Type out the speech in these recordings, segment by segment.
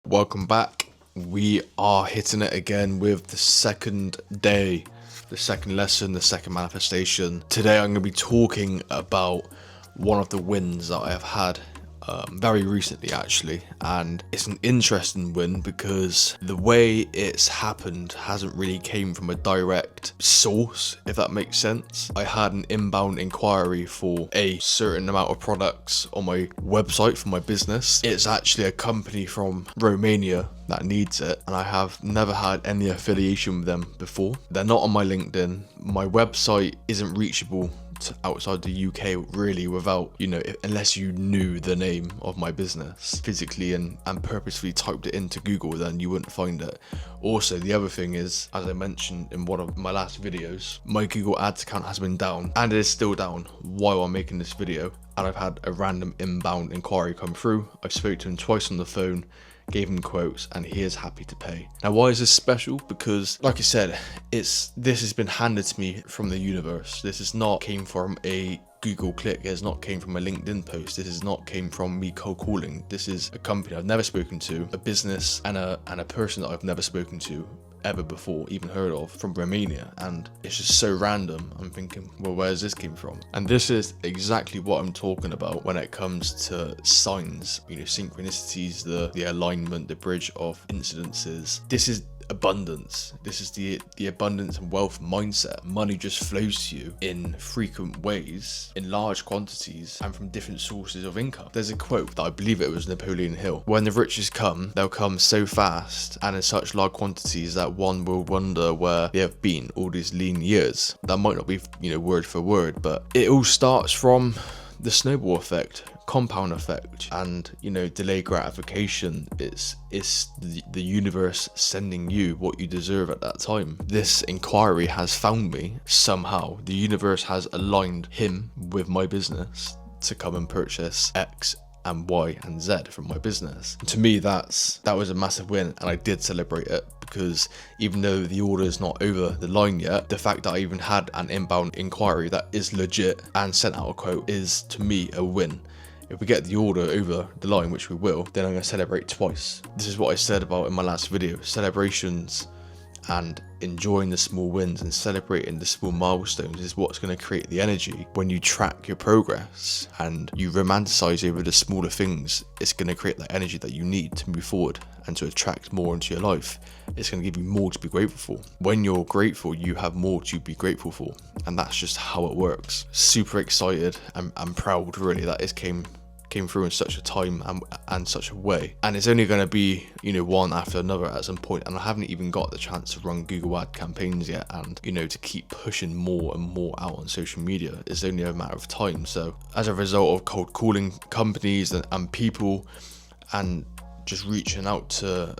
Welcome back. We are hitting it again with the second day, the second lesson, the second manifestation. Today I'm going to be talking about one of the wins that I have had very recently actually, and it's an interesting win because the way it's happened hasn't really came from a direct source, if that makes sense. I had an inbound inquiry for a certain amount of products on my website for my business. It's actually a company from Romania that needs it, and I have never had any affiliation with them before. They're not on my LinkedIn. My website isn't reachable outside the UK really without, unless you knew the name of my business physically and purposefully typed it into Google, then you wouldn't find it. Also, the other thing is, as I mentioned in one of my last videos, my Google Ads account has been down, and it is still down while I'm making this video, and I've had a random inbound inquiry come through. I've spoken to him twice on the phone, gave him quotes, and he is happy to pay. Now, why is this special? Because, like I said, this has been handed to me from the universe. This has not came from a Google click. It has not came from a LinkedIn post. This has not came from me cold calling. This is a company I've never spoken to, a business and a person that I've never spoken to ever before, even heard of, from Romania, and it's just so random. I'm thinking, well, where's this came from? And this is exactly what I'm talking about when it comes to signs, synchronicities, the alignment, the bridge of incidences. This is abundance. This is the abundance and wealth mindset. Money just flows to you in frequent ways, in large quantities, and from different sources of income. There's a quote that I believe it was Napoleon Hill: when the riches come, they'll come so fast and in such large quantities that one will wonder where they have been all these lean years. That might not be word for word, but it all starts from the snowball effect, compound effect, and delayed gratification. It's the universe sending you what you deserve at that time. This inquiry has found me somehow. The universe has aligned him with my business to come and purchase X and Y and Z from my business. To me, that was a massive win, and I did celebrate it, because even though the order is not over the line yet, the fact that I even had an inbound inquiry that is legit and sent out a quote is, to me, a win. If we get the order over the line, which we will, then I'm going to celebrate twice. This is what I said about in my last video. Celebrations and enjoying the small wins and celebrating the small milestones is what's going to create the energy. When you track your progress and you romanticize over the smaller things, it's going to create that energy that you need to move forward and to attract more into your life. It's going to give you more to be grateful for. When you're grateful, you have more to be grateful for, and that's just how it works. Super excited and proud really that it came through in such a time and such a way, and it's only going to be one after another at some point, and I haven't even got the chance to run Google ad campaigns yet, and to keep pushing more and more out on social media. It's only a matter of time. So as a result of cold calling companies and people and just reaching out to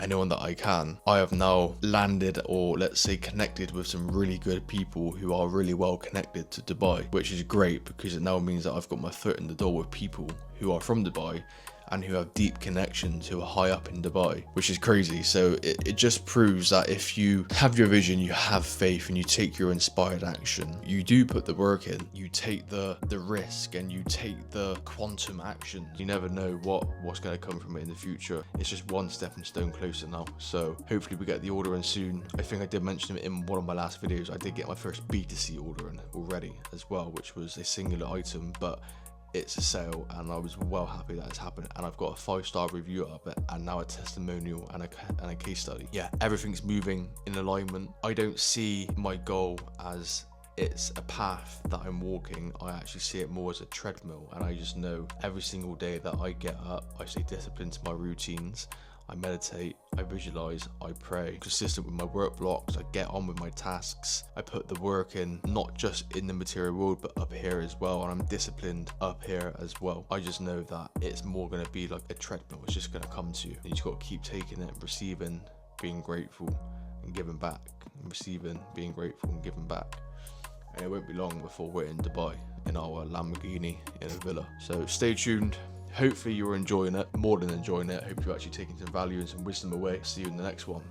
anyone that I can, I have now landed, or let's say connected with some really good people who are really well connected to Dubai, which is great because it now means that I've got my foot in the door with people who are from Dubai and who have deep connections, who are high up in Dubai, which is crazy. So it just proves that if you have your vision, you have faith, and you take your inspired action, you do put the work in, you take the risk, and you take the quantum action, you never know what's going to come from it in the future. It's just one stepping stone closer now. So hopefully we get the order in soon. I think I did mention it in one of my last videos. I did get my first B2C order in already as well, which was a singular item, but it's a sale, and I was well happy that it's happened, and I've got a 5-star review of it, and now a testimonial and a case study. Yeah, everything's moving in alignment. I don't see my goal as it's a path that I'm walking. I actually see it more as a treadmill, and I just know every single day that I get up, I stay disciplined to my routines. I meditate, I visualize, I pray, consistent with my work blocks, I get on with my tasks, I put the work in, not just in the material world, but up here as well, and I'm disciplined up here as well. I just know that it's more going to be like a treadmill. It's just going to come to you, and you just got to keep taking it, receiving, being grateful, and giving back, and receiving, being grateful, and giving back. And it won't be long before we're in Dubai, in our Lamborghini, in a villa. So stay tuned. Hopefully you're enjoying it, more than enjoying it. Hope you're actually taking some value and some wisdom away. See you in the next one.